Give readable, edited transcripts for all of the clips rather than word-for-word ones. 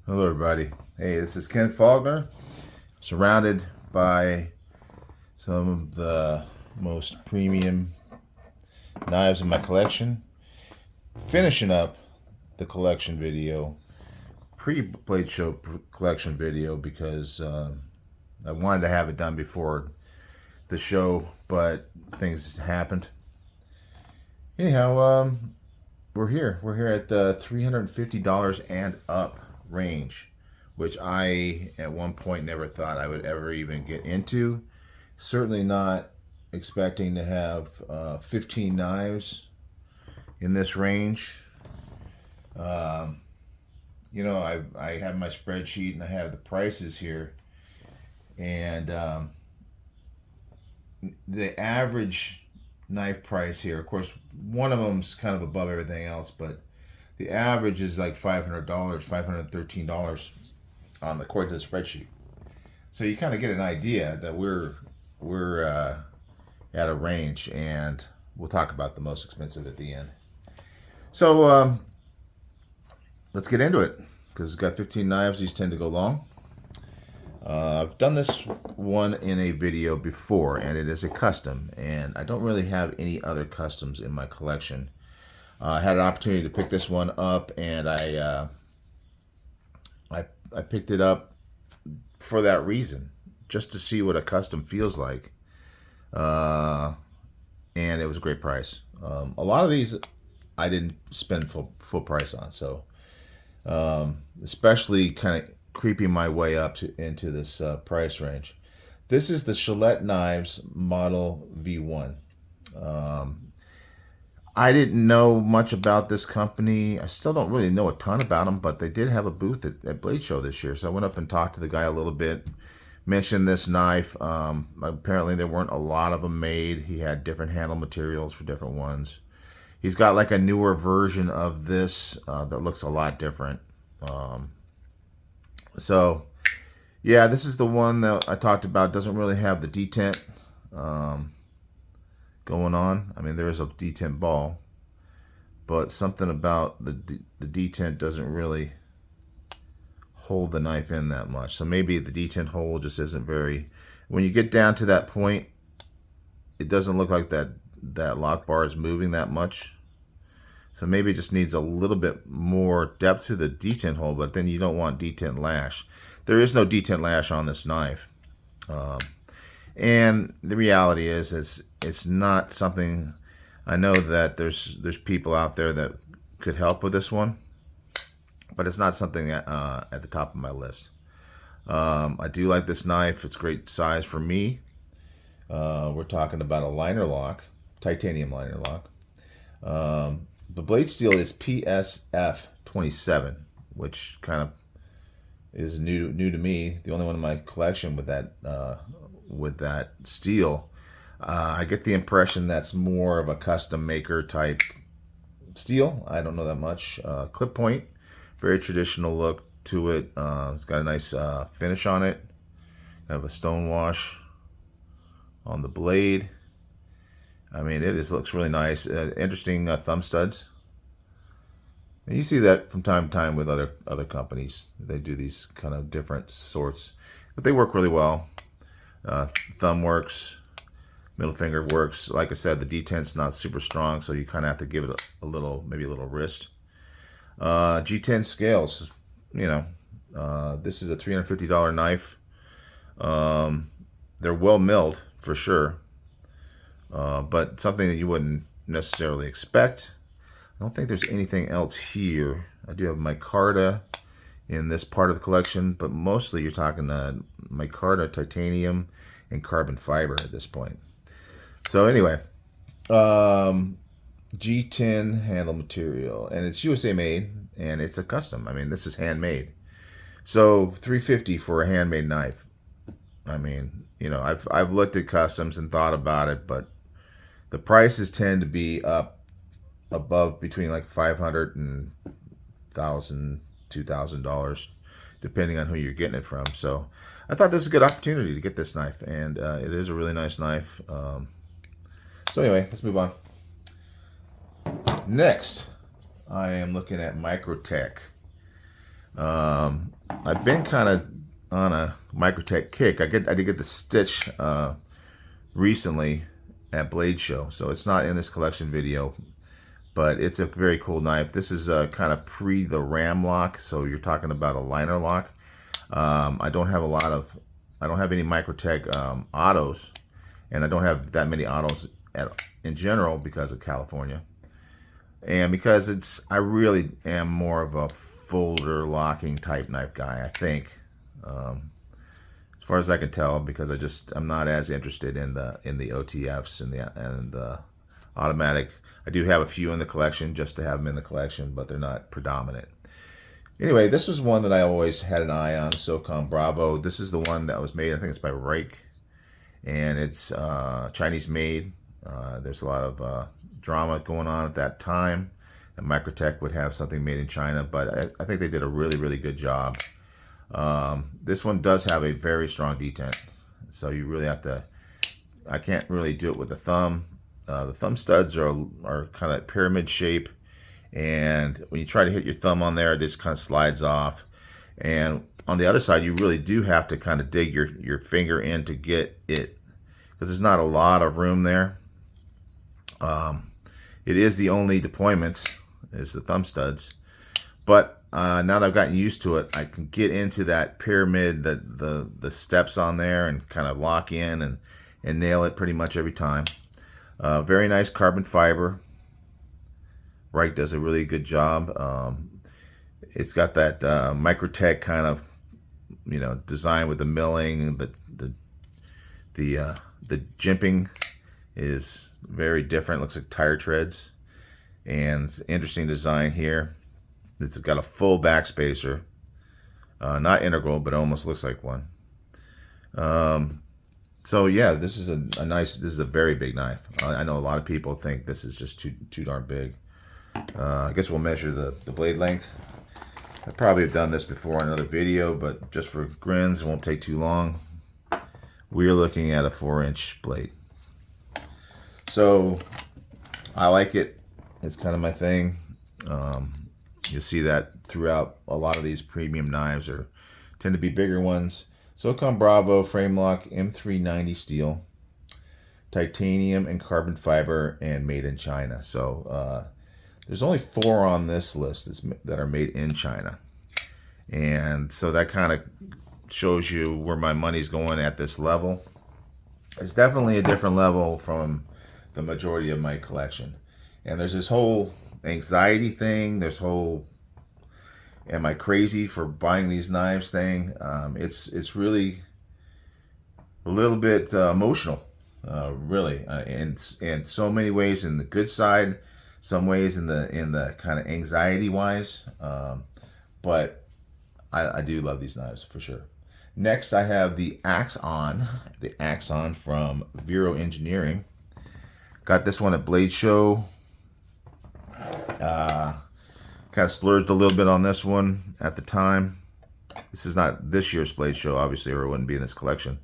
Hello everybody. Hey, this is Ken Faulkner, surrounded by some of the most premium knives in my collection. Finishing up the collection video, pre-blade show collection video, because I wanted to have it done before the show, but things happened. Anyhow, we're here at the $350 and up range, which I at one point never thought I would ever even get into. Certainly not expecting to have 15 knives in this range. You know, I have my spreadsheet and I have the prices here, and the average knife price here, of course, one of them's kind of above everything else, but the average is like $500, $513 according to the spreadsheet. So you kind of get an idea that we're at a range, and we'll talk about the most expensive at the end. So let's get into it, because it's got 15 knives. These tend to go long. I've done this one in a video before, and it is a custom, and I don't really have any other customs in my collection. I had an opportunity to pick this one up, and I picked it up for that reason, just to see what a custom feels like, and it was a great price. A lot of these I didn't spend full price on, so especially kind of creeping my way up into this price range. This is the Chalet Knives Model V1. I didn't know much about this company. I still don't really know a ton about them, but they did have a booth at Blade Show this year. So I went up and talked to the guy a little bit, mentioned this knife. Apparently there weren't a lot of them made. He had different handle materials for different ones. He's got like a newer version of this that looks a lot different. So yeah, this is the one that I talked about. Doesn't really have the detent going on. I mean, there is a detent ball, but something about the detent doesn't really hold the knife in that much. So maybe the detent hole just isn't very, when you get down to that point, it doesn't look like that lock bar is moving that much. So maybe it just needs a little bit more depth to the detent hole, but then you don't want detent lash. There is no detent lash on this knife. And the reality is it's not something, I know that there's people out there that could help with this one, but it's not something at the top of my list. I do like this knife. It's great size for me. We're talking about a liner lock, titanium liner lock. The blade steel is PSF 27, which kind of is new to me. The only one in my collection with that steel. I get the impression that's more of a custom maker type steel. I don't know that much. Clip point, very traditional look to it. It's got a nice finish on it. Kind of a stone wash on the blade. I mean, it looks really nice. Interesting thumb studs. And you see that from time to time with other companies. They do these kind of different sorts, but they work really well. Thumb works, middle finger works. Like I said, the detent's not super strong, so you kind of have to give it a little, maybe a little wrist. G10 scales, you know, this is a $350 knife. They're well milled for sure, but something that you wouldn't necessarily expect. I don't think there's anything else here. I do have micarta in this part of the collection, but mostly you're talking micarta, titanium, and carbon fiber at this point. So anyway, G10 handle material, and it's USA made, and it's a custom. I mean, this is handmade. So $350 for a handmade knife. I mean, you know, I've looked at customs and thought about it, but the prices tend to be up above between like $500 and $1,000, $2,000, depending on who you're getting it from. So I thought this was a good opportunity to get this knife, and it is a really nice knife. So anyway, let's move on. Next, I am looking at Microtech. I've been kind of on a Microtech kick. I did get the stitch recently at Blade Show, so it's not in this collection video, but it's a very cool knife. This is kind of pre the ram lock, so you're talking about a liner lock. I don't have any Microtech autos, and I don't have that many autos in general because of California, and because I really am more of a folder locking type knife guy, I think, as far as I can tell, because I'm not as interested in the OTFs and the automatic. I do have a few in the collection just to have them in the collection, but they're not predominant. Anyway, this was one that I always had an eye on, Socom Bravo. This is the one that was made, I think it's by Heretic, and it's Chinese made. There's a lot of drama going on at that time, and Microtech would have something made in China, but I think they did a really, really good job. This one does have a very strong detent, so you really have to, I can't really do it with the thumb. The thumb studs are kind of pyramid shape, and when you try to hit your thumb on there, it just kind of slides off. And on the other side, you really do have to kind of dig your finger in to get it, because there's not a lot of room there. It is the only deployments is the thumb studs, but now that I've gotten used to it, I can get into that pyramid, the steps on there, and kind of lock in and nail it pretty much every time. Very nice carbon fiber. Wright does a really good job. It's got that Microtech kind of, design with the milling, and the jimping is very different. Looks like tire treads, and it's an interesting design here. It's got a full backspacer, not integral, but it almost looks like one. So yeah, this is this is a very big knife. I know a lot of people think this is just too darn big. I guess we'll measure the blade length. I probably have done this before in another video, but just for grins, it won't take too long. We're looking at a 4-inch blade. So I like it. It's kind of my thing. You'll see that throughout a lot of these premium knives tend to be bigger ones. Socom Bravo frame lock, M390 steel, titanium and carbon fiber, and made in China. So there's only 4 on this list that are made in China, and so that kind of shows you where my money's going at this level. It's definitely a different level from the majority of my collection, and there's this whole anxiety thing. There's whole am I crazy for buying these knives thing. It's really a little bit emotional, really, in so many ways. In the good side, some ways in the kind of anxiety wise, but I do love these knives for sure. Next, I have the axon from Vero Engineering. Got this one at Blade Show. Kind of splurged a little bit on this one at the time. This is not this year's Blade Show, obviously, or it wouldn't be in this collection.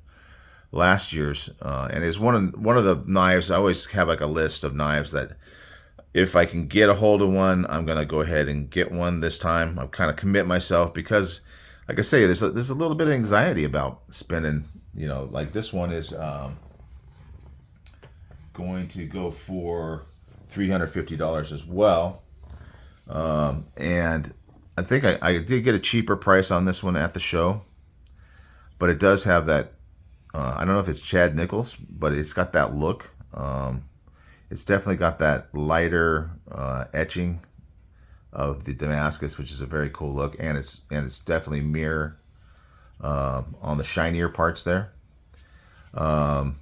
Last year's, and it's one of the knives. I always have like a list of knives that if I can get a hold of one, I'm gonna go ahead and get one this time. I kind of commit myself because, like I say, there's a little bit of anxiety about spending. Like this one is going to go for $350 as well. And I think I did get a cheaper price on this one at the show, but it does have that, I don't know if it's Chad Nichols, but it's got that look. It's definitely got that lighter etching of the Damascus, which is a very cool look, and it's definitely mirror on the shinier parts there. I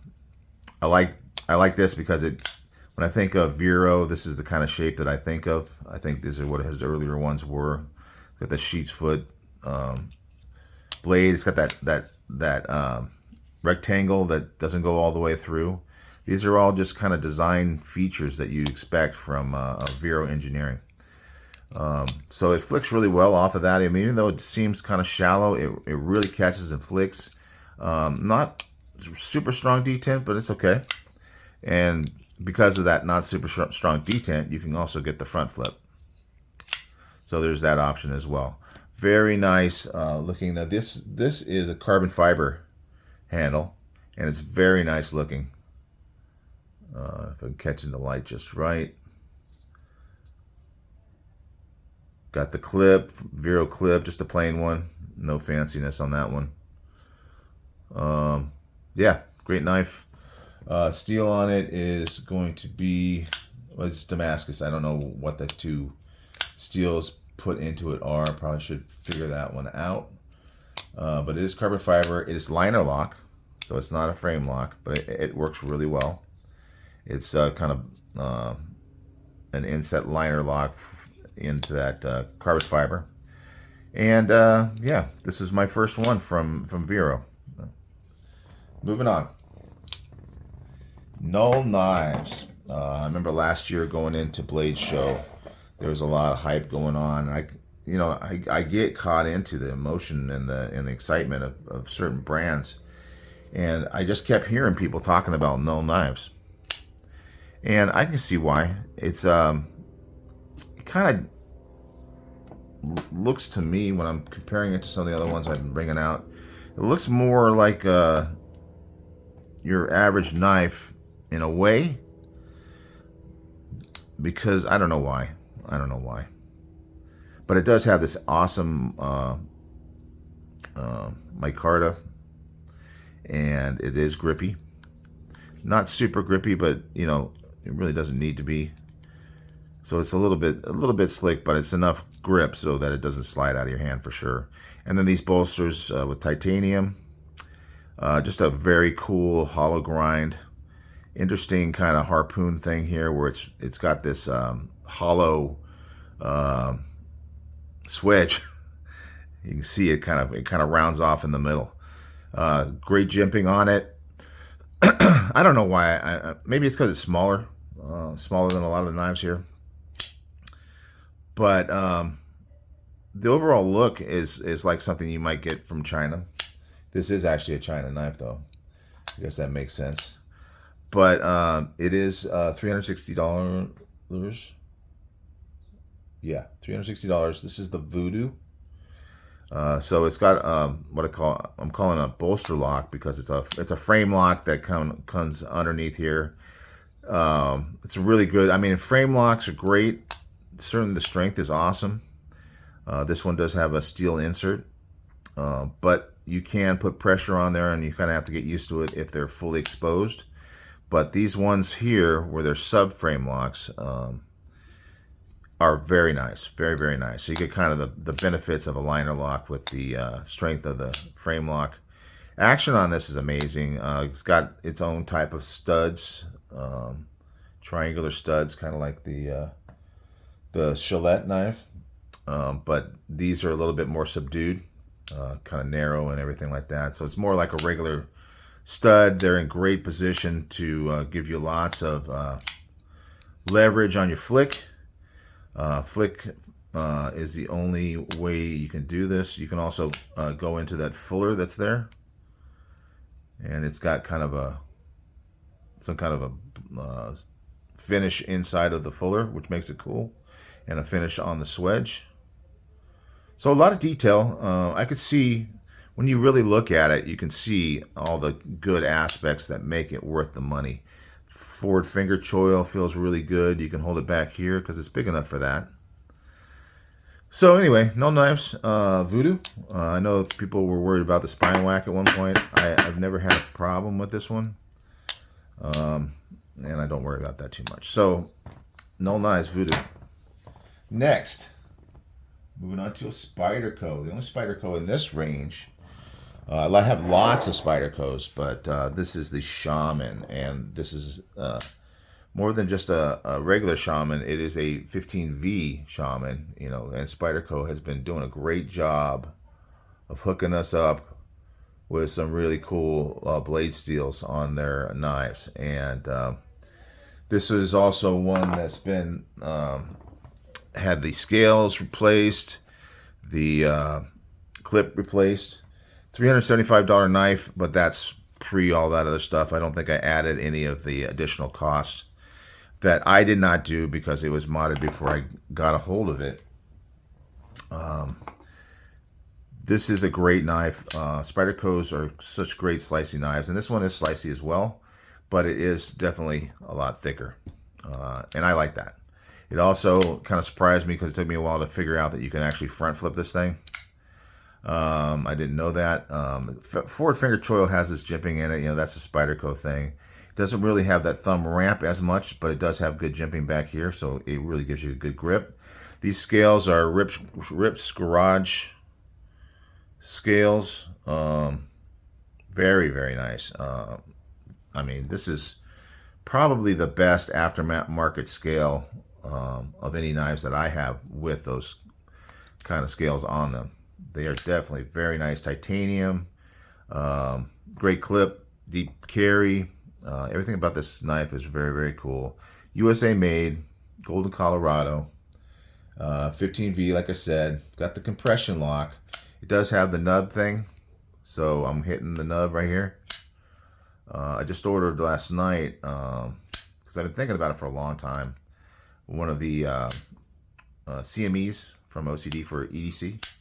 like this because when I think of Vero, this is the kind of shape that I think of. I think these are what his earlier ones were. Got the sheep's foot blade. It's got that rectangle that doesn't go all the way through. These are all just kind of design features that you expect from Vero Engineering. So it flicks really well off of that. I mean, even though it seems kind of shallow, it really catches and flicks. Not super strong detent, but it's okay. And because of that not super strong detent, you can also get the front flip. So there's that option as well. Very nice looking. Now this is a carbon fiber handle, and it's very nice looking. If I'm catching the light just right. Got the clip, Vero clip, just a plain one. No fanciness on that one. Yeah, great knife. Steel on it is going to be, well, it's Damascus. I don't know what the two steels put into it are. Probably should figure that one out. But it is carbon fiber. It is liner lock, so it's not a frame lock, but it works really well. It's kind of an inset liner lock into that carbon fiber. And yeah, this is my first one from Vero. Moving on. Null knives. I remember last year going into Blade Show, there was a lot of hype going on. I get caught into the emotion and the excitement of certain brands, and I just kept hearing people talking about Null knives, and I can see why. It's it kind of looks to me, when I'm comparing it to some of the other ones I've been bringing out, it looks more like your average knife in a way, because I don't know why. But it does have this awesome micarta, and it is grippy. Not super grippy, but you know, it really doesn't need to be. So it's a little bit slick, but it's enough grip so that it doesn't slide out of your hand for sure. And then these bolsters with titanium. Just a very cool hollow grind. Interesting kind of harpoon thing here, where it's got this hollow switch. You can see it kind of rounds off in the middle. Great jimping on it. I don't know why. Maybe it's because it's smaller than a lot of the knives here. But the overall look is like something you might get from China. This is actually a China knife, though. I guess that makes sense. But it is $360. Yeah, $360. This is the Voodoo. So it's got I'm calling a bolster lock, because it's a frame lock that comes underneath here. It's really good. I mean, frame locks are great. Certainly the strength is awesome. This one does have a steel insert, but you can put pressure on there, and you kind of have to get used to it if they're fully exposed. But these ones here, where they're sub-frame locks, are very nice. Very, very nice. So you get kind of the benefits of a liner lock with the strength of the frame lock. Action on this is amazing. It's got its own type of studs, triangular studs, kind of like the Chalet knife. But these are a little bit more subdued, kind of narrow and everything like that. So it's more like a regular stud. They're in great position to give you lots of leverage on your flick. Flick is the only way you can do this. You can also go into that fuller that's there, and it's got kind of some kind of a finish inside of the fuller, which makes it cool, and a finish on the swedge. So a lot of detail. I could see, when you really look at it, you can see all the good aspects that make it worth the money. Forward finger choil feels really good. You can hold it back here because it's big enough for that. So anyway, Null knives, Voodoo. I know people were worried about the spine whack at one point. I've never had a problem with this one, and I don't worry about that too much. So Null knives, Voodoo. Next, moving on to a Spyderco. The only Spyderco in this range. I have lots of Spydercos, but this is the Shaman, and this is more than just a regular Shaman. It is a 15V Shaman, you know, and Spyderco has been doing a great job of hooking us up with some really cool blade steels on their knives. And this is also one that's been had the scales replaced, the clip replaced. $375 knife, but that's pre all that other stuff. I don't think I added any of the additional costs that I did not do because it was modded before I got a hold of it. This is a great knife. Spydercos are such great slicey knives, and this one is slicey as well, but it is definitely a lot thicker, and I like that. It also kind of surprised me because it took me a while to figure out that you can actually front flip this thing. I didn't know that. Forward finger choil has this jimping in it. You know, that's a Spyderco thing. It doesn't really have that thumb ramp as much, but it does have good jimping back here, so it really gives you a good grip. These scales are Rip's Garage scales. Very, very nice. I mean, this is probably the best aftermarket scale of any knives that I have with those kind of scales on them. They are definitely very nice. Titanium, great clip, deep carry. Everything about this knife is very, very cool. USA made, Golden, Colorado. 15V, like I said. Got the compression lock. It does have the nub thing, so I'm hitting the nub right here. I just ordered last night because I've been thinking about it for a long time. One of the CMEs from OCD for EDC.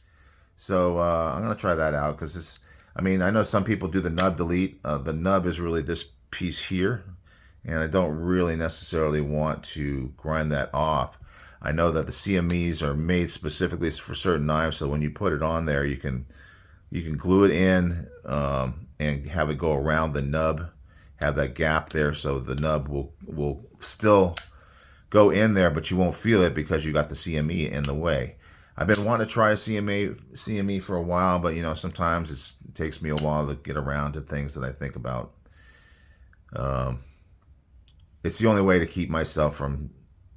So I'm going to try that out because this, I mean, I know some people do the nub delete. The nub is really this piece here, and I don't really necessarily want to grind that off. I know that the CMEs are made specifically for certain knives, so when you put it on there, you can glue it in and have it go around the nub, have that gap there, so the nub will still go in there, but you won't feel it because you got the CME in the way. I've been wanting to try CME for a while, but you know, sometimes it takes me a while to get around to things that I think about. It's the only way to keep myself from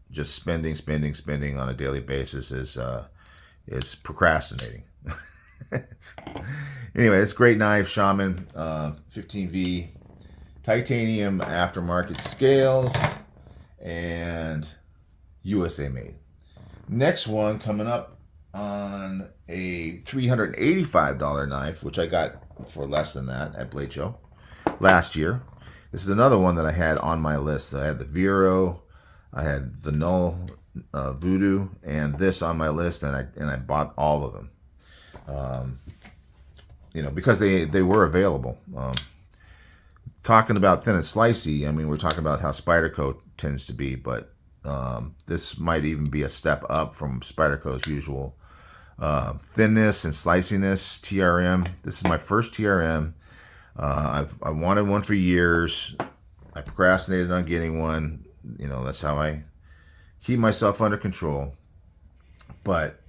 just spending on a daily basis is procrastinating. Anyway, it's great knife, Shaman, 15V, titanium aftermarket scales, and USA made. Next one coming up on a $385 knife, which I got for less than that at Blade Show last year. This is another one that I had on my list. I had the Vero, I had the Null, Voodoo, and this on my list, and I bought all of them. You know, because they were available. Talking about thin and slicey, I mean, we're talking about how Spyderco tends to be, but this might even be a step up from Spyderco's usual thinness and sliciness. TRM. This is my first TRM. I wanted one for years. I procrastinated on getting one. You know, that's how I keep myself under control. But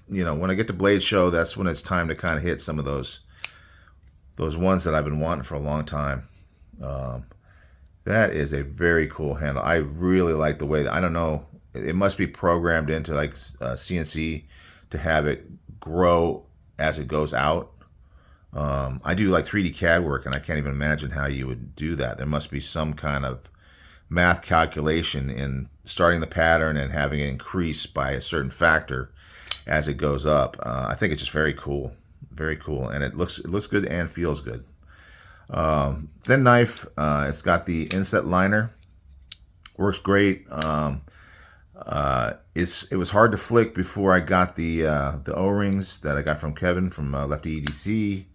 you know, when I get to Blade Show, that's when it's time to kind of hit some of those ones that I've been wanting for a long time. That is a very cool handle. I really like the way that, I don't know, it must be programmed into like CNC to have it grow as it goes out. I do like 3D CAD work, and I can't even imagine how you would do that. There must be some kind of math calculation in starting the pattern and having it increase by a certain factor as it goes up. I think it's just very cool, and it looks good and feels good. Thin knife. It's got the inset liner. Works great. It was hard to flick before I got the O-rings that I got from Kevin from Lefty EDC,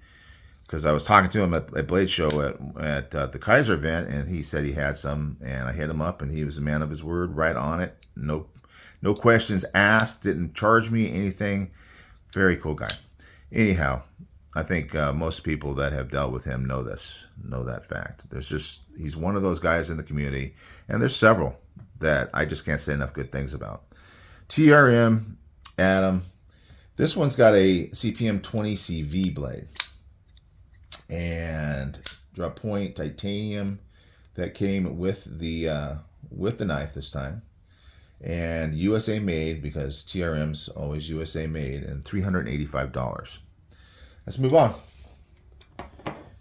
because I was talking to him at Blade Show at the Kaiser event, and he said he had some, and I hit him up, and he was a man of his word, right on it. No questions asked. Didn't charge me anything. Very cool guy. Anyhow, I think most people that have dealt with him know that fact. He's one of those guys in the community, and there's several that I just can't say enough good things about. TRM, Adam. This one's got a CPM 20 CV blade and drop point titanium that came with the knife this time, and USA made, because TRM's always USA made, and $385. Let's move on.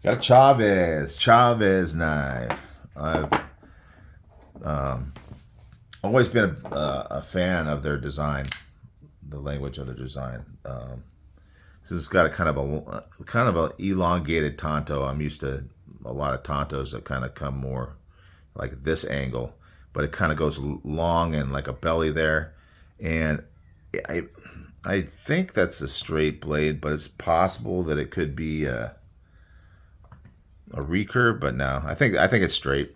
Got a Chaves knife. I've always been a fan of their design, the language of their design. So it's got a kind of a elongated tanto. I'm used to a lot of tantos that kind of come more like this angle, but it kind of goes long and like a belly there. And I I think that's a straight blade, but it's possible that it could be a recurve, but no, I think it's straight.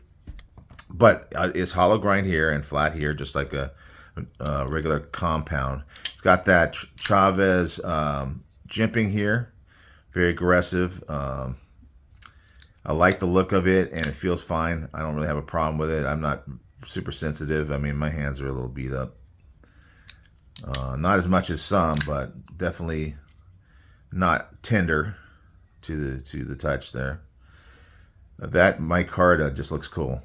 But it's hollow grind here and flat here, just like a regular compound. It's got that Chaves jimping here, very aggressive. I like the look of it, and it feels fine. I don't really have a problem with it. I'm not super sensitive. I mean, my hands are a little beat up. Not as much as some, but definitely not tender to the touch there. That micarta just looks cool.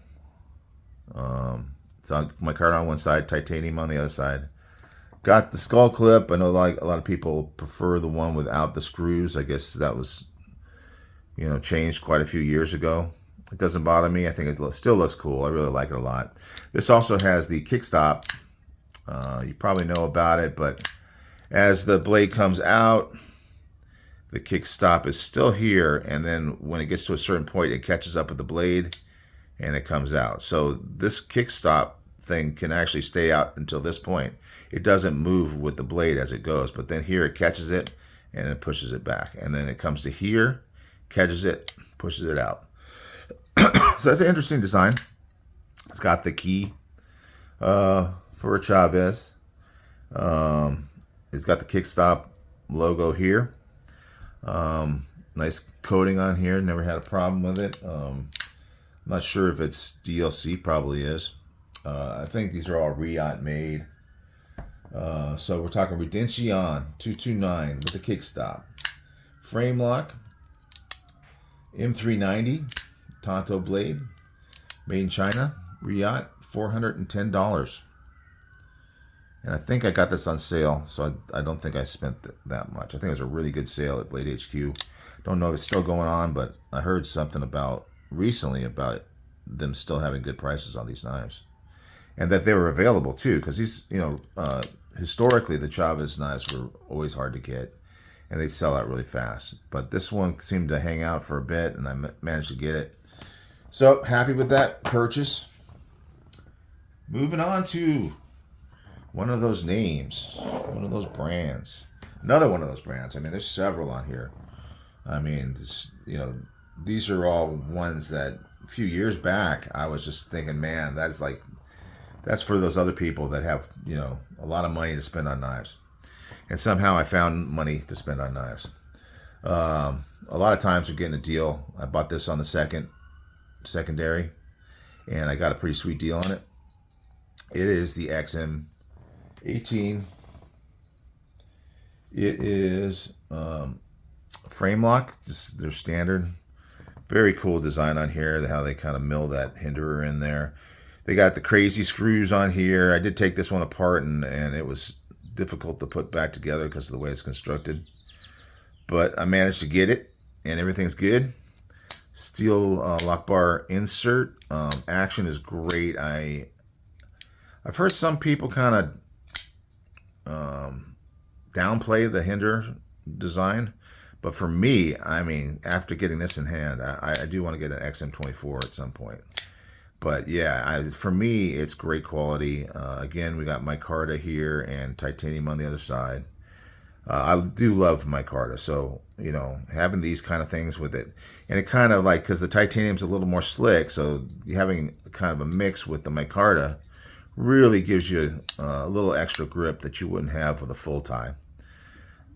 So micarta on one side, titanium on the other side. Got the skull clip. I know like a lot of people prefer the one without the screws. I guess that was, you know, changed quite a few years ago. It doesn't bother me. I think it still looks cool. I really like it a lot. This also has the kickstop. You probably know about it, but as the blade comes out, the kickstop is still here, and then when it gets to a certain point, it catches up with the blade and it comes out. So this kickstop thing can actually stay out until this point. It doesn't move with the blade as it goes, but then here it catches it and it pushes it back, and then it comes to here, catches it, pushes it out. So that's an interesting design. It's got the key for a Chaves. It's got the kickstop logo here. Nice coating on here. Never had a problem with it. I'm not sure if it's DLC. Probably is. I think these are all Riot made. So we're talking Redemption 229 with the kickstop. Frame lock. M390 Tonto blade. Made in China. Riot. $410. And I think I got this on sale, so I don't think I spent that much. I think it was a really good sale at Blade HQ. Don't know if it's still going on, but I heard something recently about them still having good prices on these knives. And that they were available too, because these, you know, historically the Chaves knives were always hard to get, and they'd sell out really fast. But this one seemed to hang out for a bit, and I managed to get it. So happy with that purchase. Moving on to one of those names, one of those brands, another one of those brands. I mean, there's several on here. I mean, this, you know, these are all ones that a few years back I was just thinking, man, that's for those other people that have, you know, a lot of money to spend on knives. And somehow I found money to spend on knives. A lot of times we're getting a deal. I bought this on the secondary, and I got a pretty sweet deal on it. It is the XM-18. It is frame lock, just their standard. Very cool design on here, how they kind of mill that Hinderer in there. They got the crazy screws on here. I did take this one apart, and it was difficult to put back together because of the way it's constructed. But I managed to get it, and everything's good. Steel lock bar insert. Action is great. I've heard some people kind of downplay the Hinderer design, but for me, I mean, after getting this in hand, I do want to get an XM24 at some point. But yeah, for me, it's great quality. Again, we got micarta here and titanium on the other side. I do love micarta, so, you know, having these kind of things with it, and it kind of like, because the titanium's a little more slick, so having kind of a mix with the micarta really gives you a little extra grip that you wouldn't have with a full tie.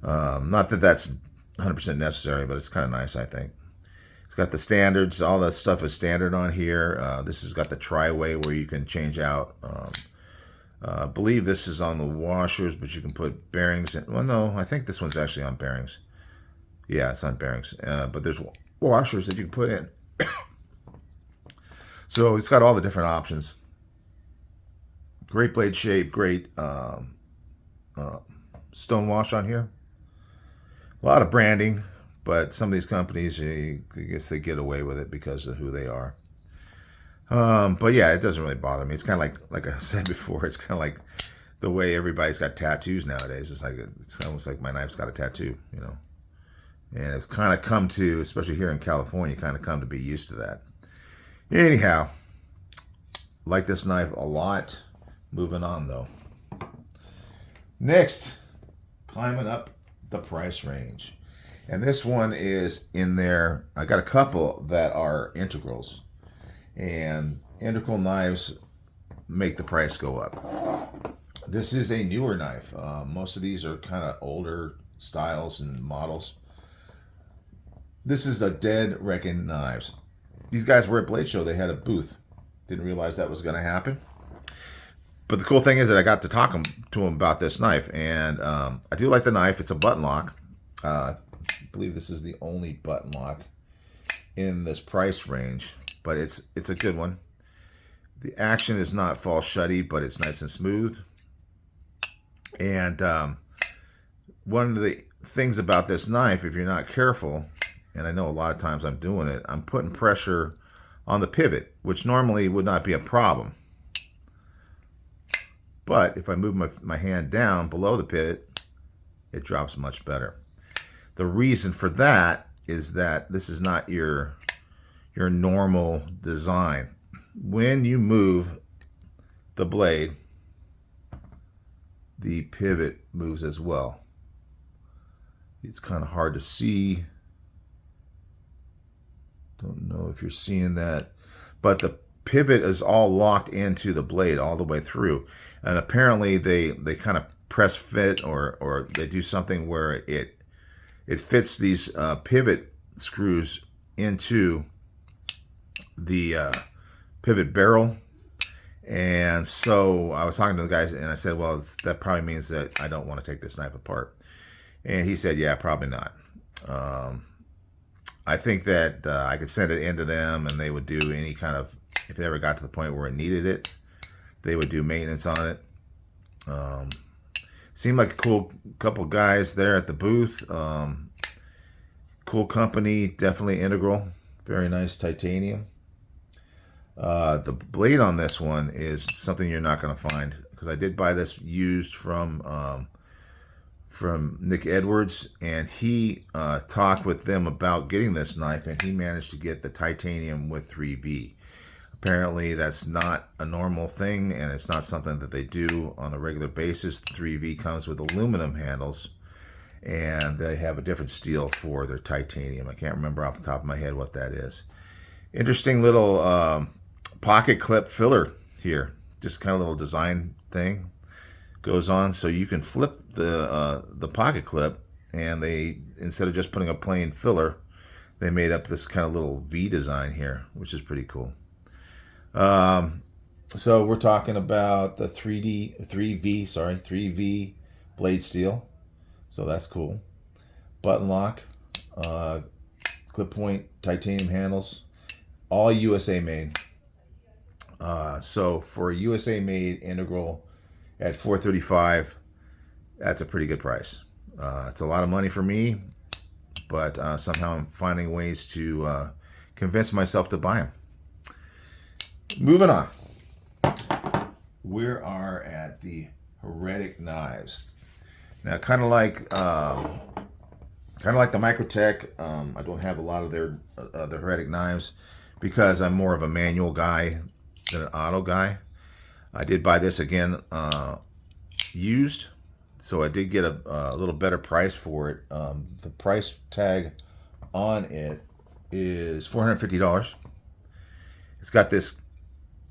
Not that that's 100% necessary, but it's kind of nice, I think. It's got the standards. All that stuff is standard on here. This has got the tri-way where you can change out. I believe this is on the washers, but you can put bearings in. Well, no, I think this one's actually on bearings. Yeah, it's on bearings. But there's washers that you can put in. So it's got all the different options. Great blade shape, great stone wash on here. A lot of branding, but some of these companies, I guess they get away with it because of who they are. But yeah, it doesn't really bother me. It's kind of like I said before, it's kind of like the way everybody's got tattoos nowadays. It's almost like my knife's got a tattoo, you know. And it's kind of come to, especially here in California, kind of come to be used to that. Anyhow, like this knife a lot. Moving on though. Next, climbing up the price range. And this one is in there. I got a couple that are integrals. And integral knives make the price go up. This is a newer knife. Most of these are kind of older styles and models. This is the Dead Reckoned Knives. These guys were at Blade Show. They had a booth. Didn't realize that was going to happen. But the cool thing is that I got to talk to him about this knife. And I do like the knife. It's a button lock. I believe this is the only button lock in this price range. But it's a good one. The action is not fall shutty, but it's nice and smooth. And one of the things about this knife, if you're not careful, and I know a lot of times I'm doing it, I'm putting pressure on the pivot, which normally would not be a problem. But if I move my hand down below the pivot, it drops much better. The reason for that is that this is not your normal design. When you move the blade, the pivot moves as well. It's kind of hard to see. Don't know if you're seeing that, but the pivot is all locked into the blade all the way through. And apparently they kind of press fit or they do something where it fits these pivot screws into the pivot barrel. And so I was talking to the guys and I said, well, that probably means that I don't want to take this knife apart. And he said, yeah, probably not. I think that I could send it into them and they would do any kind of, if they ever got to the point where it needed it, they would do maintenance on it. Seemed like a cool couple guys there at the booth. Cool company, definitely integral. Very nice titanium. The blade on this one is something you're not going to find, because I did buy this used from Nick Edwards, and he talked with them about getting this knife, and he managed to get the titanium with 3V. Apparently that's not a normal thing, and it's not something that they do on a regular basis. 3V comes with aluminum handles, and they have a different steel for their titanium. I can't remember off the top of my head what that is. Interesting little pocket clip filler here. Just kind of little design thing goes on, so you can flip the pocket clip, and they, instead of just putting a plain filler, they made up this kind of little V design here, which is pretty cool. So we're talking about the 3V blade steel. So that's cool. Button lock, clip point, titanium handles, all USA made. So for a USA made integral at $435, that's a pretty good price. It's a lot of money for me, but somehow I'm finding ways to convince myself to buy them. Moving on. We are at the Heretic knives. Now, kind of like the Microtech, I don't have a lot of the Heretic knives because I'm more of a manual guy than an auto guy. I did buy this again used, so I did get a little better price for it. The price tag on it is $450. It's got this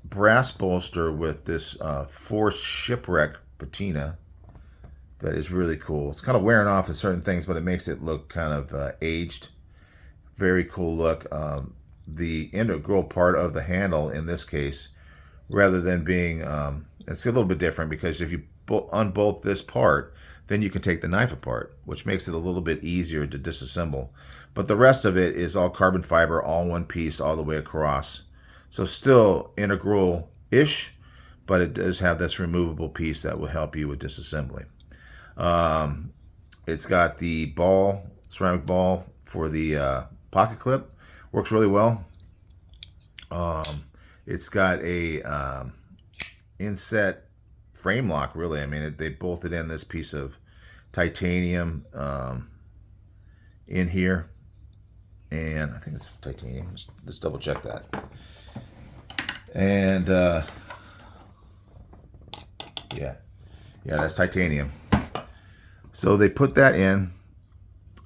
brass bolster with this forced shipwreck patina that is really cool. It's kind of wearing off in certain things, but it makes it look kind of aged. Very cool look. The integral part of the handle in this case, rather than being, it's a little bit different, because if you unbolt this part, then you can take the knife apart, which makes it a little bit easier to disassemble. But the rest of it is all carbon fiber, all one piece, all the way across. So still integral-ish, but it does have this removable piece that will help you with disassembly. It's got the ball, ceramic ball for the pocket clip. Works really well. It's got a inset frame lock, really. I mean, they bolted in this piece of titanium in here. And I think it's titanium. Let's double check that. And yeah, that's titanium. So they put that in.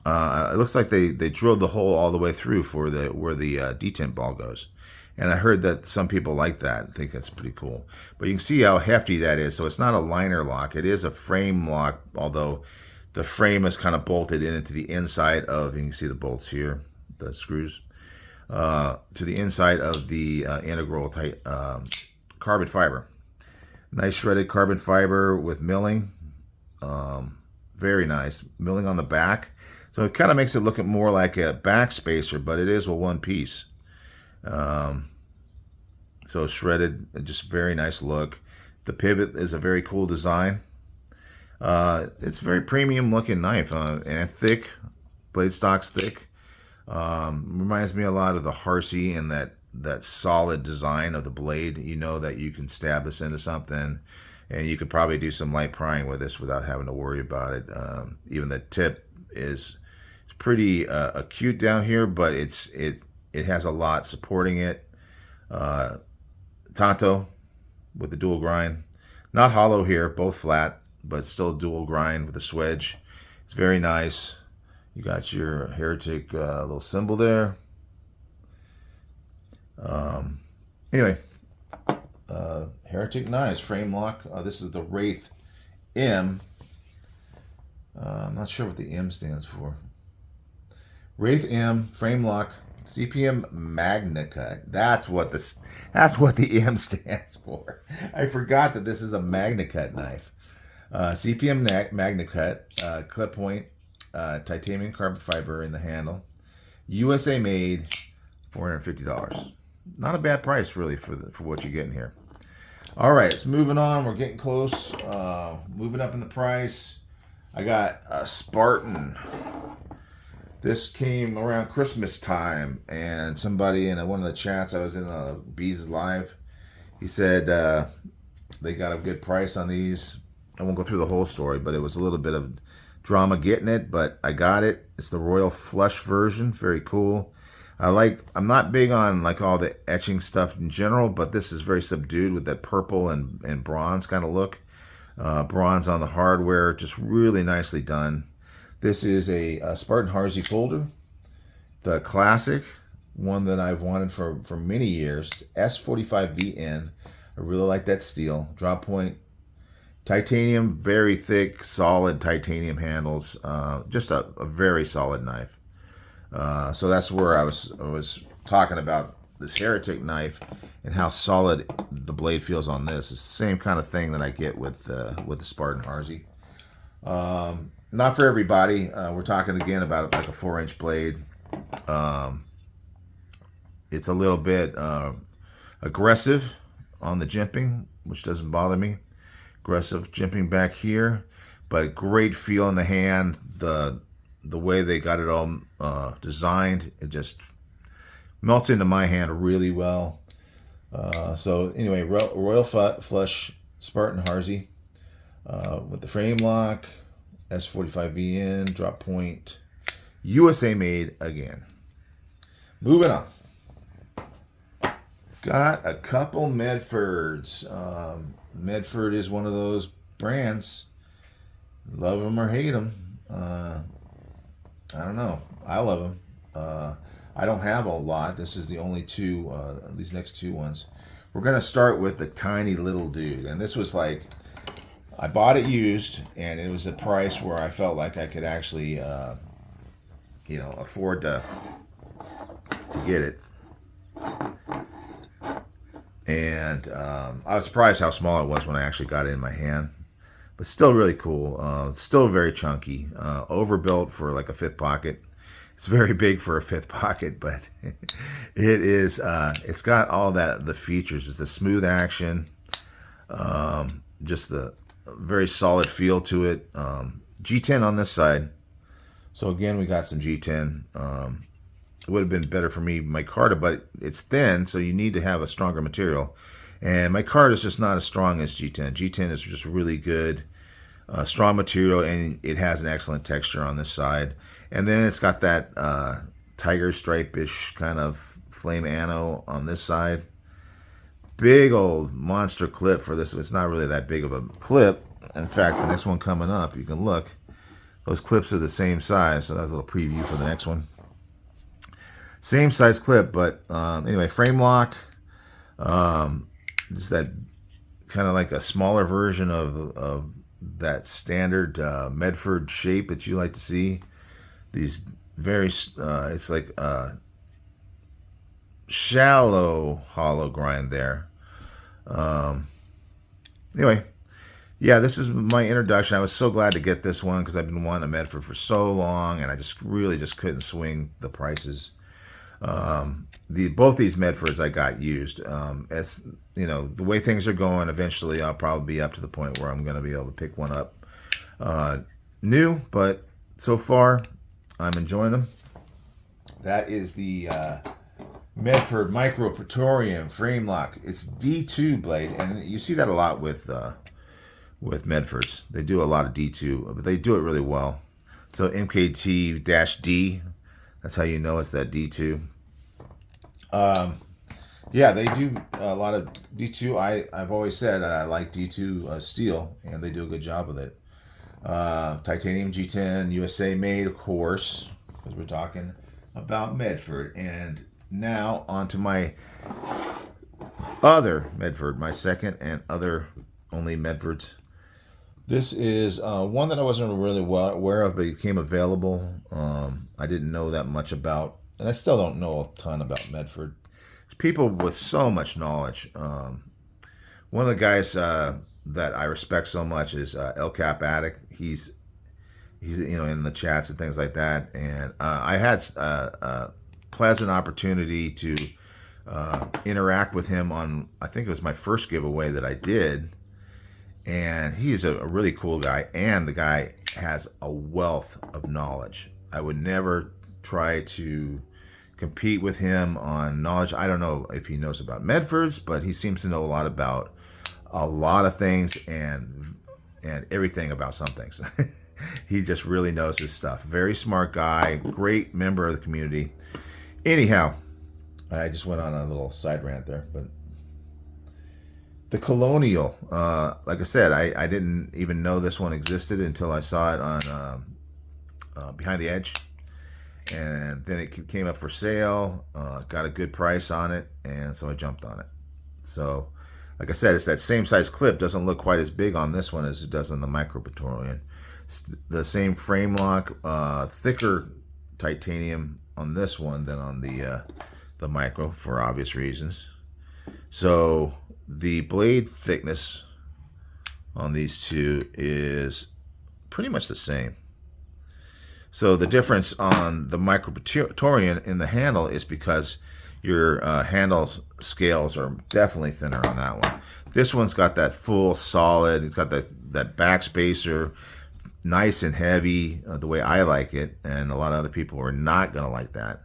It looks like they drilled the hole all the way through for where the detent ball goes. And I heard that some people like that. I think that's pretty cool. But you can see how hefty that is. So it's not a liner lock. It is a frame lock, although the frame is kind of bolted into the inside of, you can see the bolts here, the screws, to the inside of the integral type carbon fiber. Nice shredded carbon fiber with milling. Very nice. Milling on the back. So it kind of makes it look more like a back spacer, but it is a one piece. So shredded, just very nice look. The pivot is a very cool design. It's a very premium looking knife, and thick. Blade stock's thick. Reminds me a lot of the harsey and that solid design of the blade. You know that you can stab this into something, and you could probably do some light prying with this without having to worry about it. Even the tip is pretty acute down here, but it has a lot supporting it. Tanto with the dual grind, not hollow here, both flat, but still dual grind with the swedge. It's very nice. You got your Heretic little symbol there. Anyway, Heretic knives, frame lock. This is the Wraith M. I'm not sure what the M stands for. Wraith M, frame lock, CPM Magna Cut. That's what the M stands for. I forgot that this is a Magna Cut knife. CPM Magna Cut, clip point, titanium carbon fiber in the handle. USA made, $450. Not a bad price, really, for what you're getting here. All right, it's moving on. We're getting close. Moving up in the price. I got a Spartan. This came around Christmas time, and somebody in one of the chats I was in, Bees Live, he said they got a good price on these. I won't go through the whole story, but it was a little bit of drama getting it, but I got it. It's the Royal Flush version. Very cool. I'm not big on like all the etching stuff in general, but this is very subdued with that purple and bronze kind of look. Bronze on the hardware, just really nicely done. This is a Spartan harsey folder, the classic, one that I've wanted for many years, S45VN. I really like that steel. Drop point, titanium, very thick, solid titanium handles. Just a very solid knife. So that's where I was talking about this Heretic knife and how solid the blade feels on this. It's the same kind of thing that I get with the Spartan harsey. Not for everybody. We're talking again about like a 4-inch blade. It's a little bit aggressive on the jimping, which doesn't bother me. Aggressive jimping back here, but great feel in the hand. The way they got it all designed, it just melts into my hand really well. So anyway, Royal Flush Spartan harsey with the frame lock. S45VN, drop point, USA made again. Moving on. Got a couple Medfords. Medford is one of those brands. Love them or hate them. I don't know. I love them. I don't have a lot. This is the only two, these next two ones. We're going to start with the tiny little dude. And this was like, I bought it used, and it was a price where I felt like I could actually, afford to get it. And I was surprised how small it was when I actually got it in my hand. But still really cool. Still very chunky. Overbuilt for like a fifth pocket. It's very big for a fifth pocket, but it is. It's got all the features. It's the smooth action. Just the very solid feel to it. G10 on this side. So again, we got some G10. It would have been better for me, micarta, but it's thin, so you need to have a stronger material. And micarta is just not as strong as G10. G10 is just really good, strong material, and it has an excellent texture on this side. And then it's got that tiger stripe-ish kind of flame anno on this side. Big old monster clip for this. It's not really that big of a clip. In fact, the next one coming up, you can look. those clips are the same size. So that's a little preview for the next one. Same size clip, but anyway, frame lock. Just that kind of like a smaller version of that standard Medford shape that you like to see. These very, it's like shallow hollow grind there. Anyway, yeah, this is my introduction. I was so glad to get this one because I've been wanting a Medford for so long, and I just really couldn't swing the prices. Both these Medfords I got used. As you know, the way things are going, eventually I'll probably be up to the point where I'm going to be able to pick one up new, but so far I'm enjoying them. That is the Medford Micro Praetorian frame lock. It's D2 blade, and you see that a lot with Medfords. They do a lot of D2, but they do it really well. So MKT-D, that's how you know it's that D2. Yeah, they do a lot of D2. I've always said I like D2 steel, and they do a good job with it. Titanium G10, USA made, of course, because we're talking about Medford. And now onto my other Medford, my second and other only Medfords. This is one that I wasn't really well aware of, but it became available. I didn't know that much about, and I still don't know a ton about Medford. People with so much knowledge. One of the guys that I respect so much is El Cap Addict. He's in the chats and things like that. And I had a pleasant opportunity to interact with him on, I think it was my first giveaway that I did. And he's a really cool guy, and the guy has a wealth of knowledge. I would never try to compete with him on knowledge. I don't know if he knows about Medfords, but he seems to know a lot about a lot of things and everything about some things. He just really knows his stuff. Very smart guy, great member of the community. Anyhow, I just went on a little side rant there, but the Colonial, like I said, I didn't even know this one existed until I saw it on Behind the Edge. And then it came up for sale, got a good price on it, and so I jumped on it. So, like I said, it's that same size clip. Doesn't look quite as big on this one as it does on the Micro Praetorian. It's the same frame lock, thicker titanium on this one than on the Micro, for obvious reasons. So the blade thickness on these two is pretty much the same. So the difference on the Micro Praetorian in the handle is because your handle scales are definitely thinner on that one. This one's got that full solid, it's got that back spacer, nice and heavy, the way I like it, and a lot of other people are not going to like that.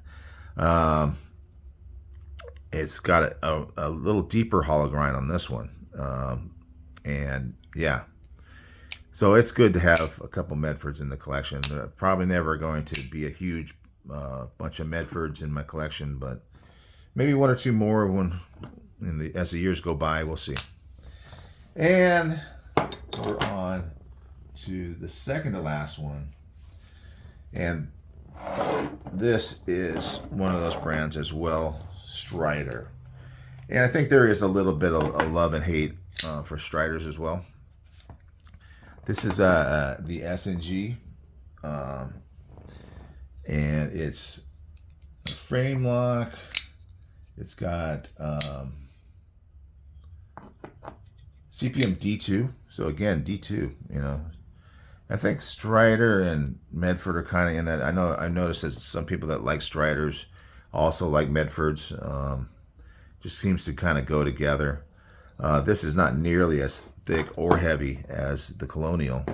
It's got a little deeper hollow grind on this one. And yeah. So it's good to have a couple Medfords in the collection. Probably never going to be a huge bunch of Medfords in my collection, but maybe one or two more as the years go by. We'll see. And we're on to the second to last one. And this is one of those brands as well, Strider. And I think there is a little bit of love and hate for Striders as well. This is the S&G, and it's a frame lock. It's got CPM D2, so again D2. I think Strider and Medford are kind of in that. I've noticed that some people that like Striders also like Medfords. Just seems to kind of go together. This is not nearly as thick or heavy as the Colonial,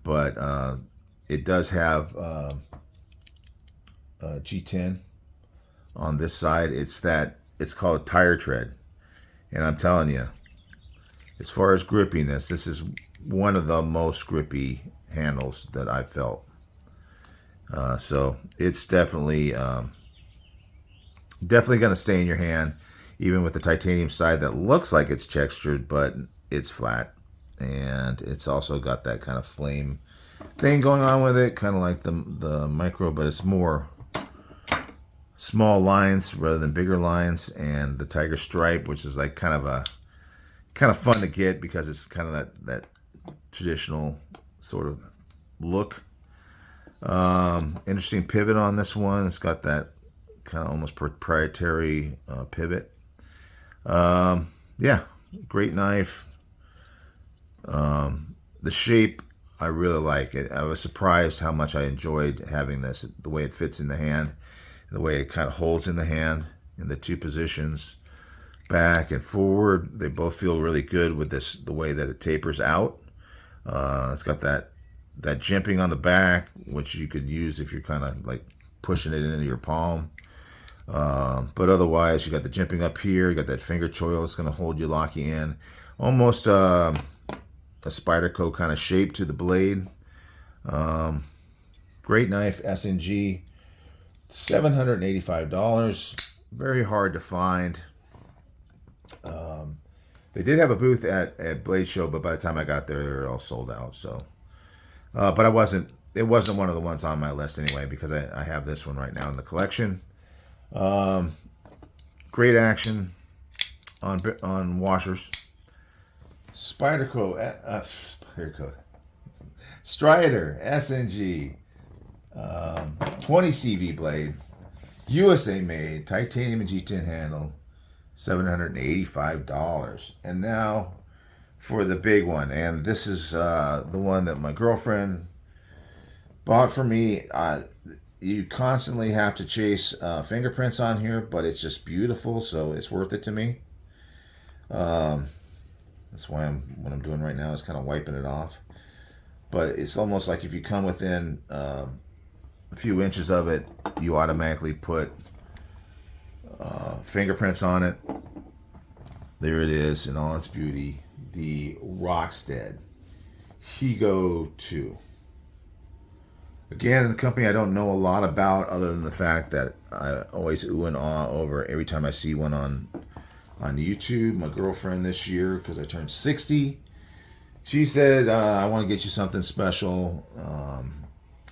but it does have G10 on this side. It's called a tire tread, and I'm telling you, as far as grippiness, this is one of the most grippy handles that I've felt. So it's definitely going to stay in your hand, even with the titanium side that looks like it's textured, but it's flat. And it's also got that kind of flame thing going on with it, kind of like the micro, but it's more small lines rather than bigger lines, and the tiger stripe, which is like kind of fun to get because it's kind of that traditional sort of look. Interesting pivot on this one. It's got that kind of almost proprietary pivot. Yeah, great knife. The shape, I really like it. I was surprised how much I enjoyed having this, the way it fits in the hand, the way it kind of holds in the hand in the two positions, back and forward. They both feel really good with this, the way that it tapers out. It's got that jimping on the back, which you could use if you're kind of like pushing it into your palm. But otherwise, you got the jimping up here. You got that finger choil. It's going to hold you, lock you in. Almost a Spyderco kind of shape to the blade. Great knife, SNG. $785. Very hard to find. They did have a booth at Blade Show, but by the time I got there, they were all sold out. So, but it wasn't one of the ones on my list anyway, because I have this one right now in the collection. Great action on washers. Spyderco, Strider SNG, 20 CV blade, USA made, titanium and G10 handle, $785. And now for the big one, and this is the one that my girlfriend bought for me. You constantly have to chase fingerprints on here, but it's just beautiful, so it's worth it to me. That's why what I'm doing right now is kind of wiping it off. But it's almost like if you come within a few inches of it, you automatically put fingerprints on it. There it is in all its beauty. The Rockstead Heigo 2. Again, a company I don't know a lot about, other than the fact that I always ooh and ah over every time I see one on YouTube. My girlfriend this year, because I turned 60, she said, I want to get you something special.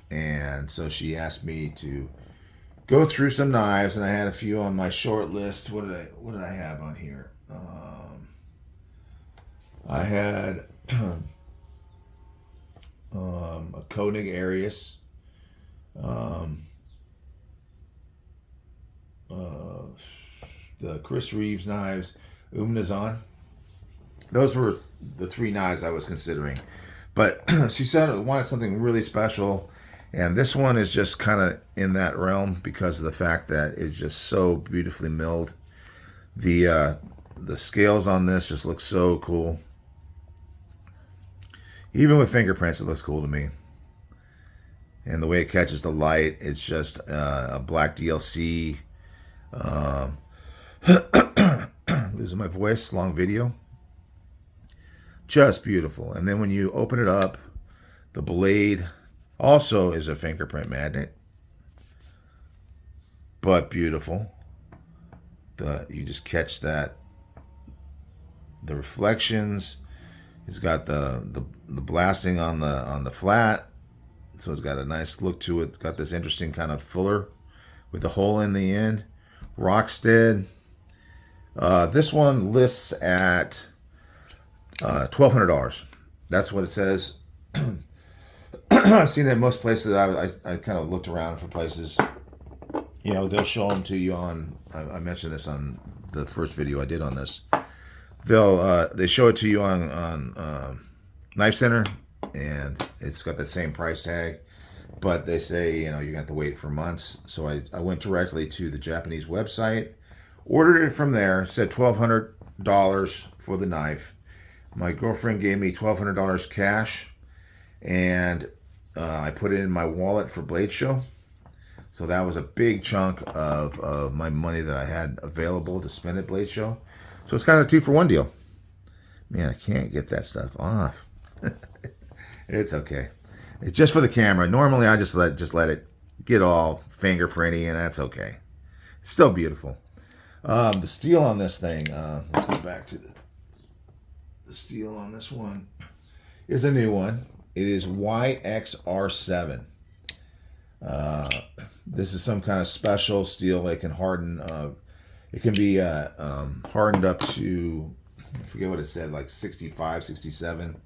And so she asked me to go through some knives, and I had a few on my short list. What did I have on here? I had a Koenig Arius, the Chris Reeves knives, Umnazon. Those were the three knives I was considering. But she said I wanted something really special, and this one is just kind of in that realm because of the fact that it's just so beautifully milled. The scales on this just look so cool. Even with fingerprints, it looks cool to me. And the way it catches the light, it's just a black DLC. Losing my voice, long video. Just beautiful. And then when you open it up, the blade also is a fingerprint magnet. But beautiful. You just catch that. The reflections. It's got the blasting on the flat, so it's got a nice look to it. It's got this interesting kind of fuller with a hole in the end. Rockstead. This one lists at $1,200. That's what it says. I've seen it in most places. I kind of looked around for places. You know, they'll show them to you on. I mentioned this on the first video I did on this. They show it to you on Knife Center, and it's got the same price tag, but they say, you know, you got to wait for months. So I went directly to the Japanese website, ordered it from there, said $1,200 for the knife. My girlfriend gave me $1,200 cash, and I put it in my wallet for Blade Show. So that was a big chunk of my money that I had available to spend at Blade Show. So it's kind of a 2-for-1 deal. Man, I can't get that stuff off. It's okay. It's just for the camera. Normally, I just let it get all fingerprinty, and that's okay. It's still beautiful. The steel on this thing. Let's go back to the steel on this one. Is a new one. It is YXR7. This is some kind of special steel. It can harden. It can be hardened up to, I forget what it said, like 65, 67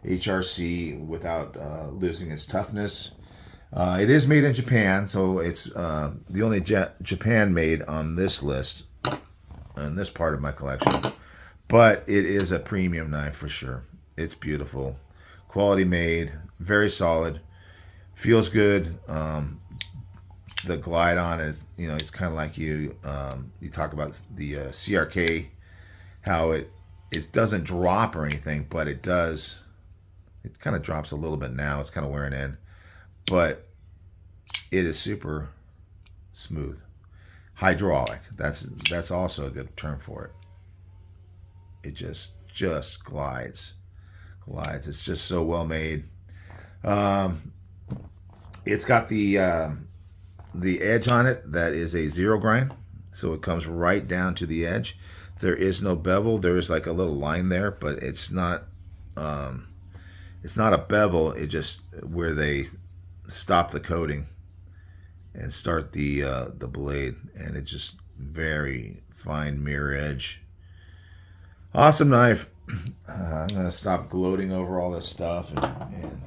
HRC without losing its toughness. It is made in Japan, so it's the only Japan made on this list, on this part of my collection. But it is a premium knife for sure. It's beautiful, quality made, very solid, feels good. The glide on it, it's kind of like you talk about the CRK, how it doesn't drop or anything, but it does. It kind of drops a little bit now. It's kind of wearing in, but it is super smooth. Hydraulic. That's also a good term for it. It just glides. It's just so well made. It's got the edge on it that is a zero grind, so it comes right down to the edge. There is no bevel. There is like a little line there, but it's not a bevel. It just where they stop the coating and start the blade, and it's just very fine mirror edge. Awesome knife. I'm gonna stop gloating over all this stuff, and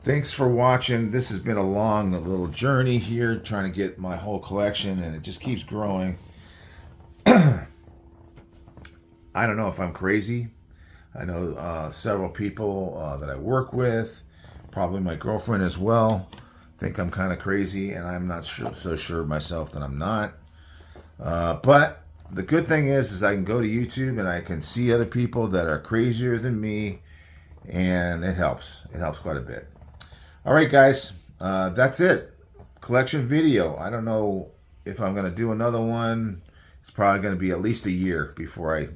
thanks for watching. This has been a long little journey here, trying to get my whole collection, and it just keeps growing. I don't know if I'm crazy. I know several people that I work with, probably my girlfriend as well, think I'm kind of crazy, and I'm not so sure myself that I'm not. But the good thing is I can go to YouTube and I can see other people that are crazier than me, and it helps. It helps quite a bit. All right, guys, that's it. Collection video. I don't know if I'm going to do another one. It's probably going to be at least a year before I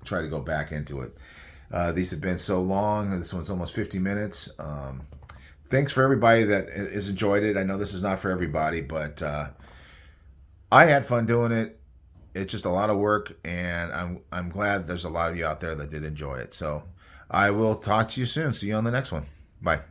try to go back into it. These have been so long. This one's almost 50 minutes. Thanks for everybody that has enjoyed it. I know this is not for everybody, but I had fun doing it. It's just a lot of work, and I'm glad there's a lot of you out there that did enjoy it. So I will talk to you soon. See you on the next one. Bye.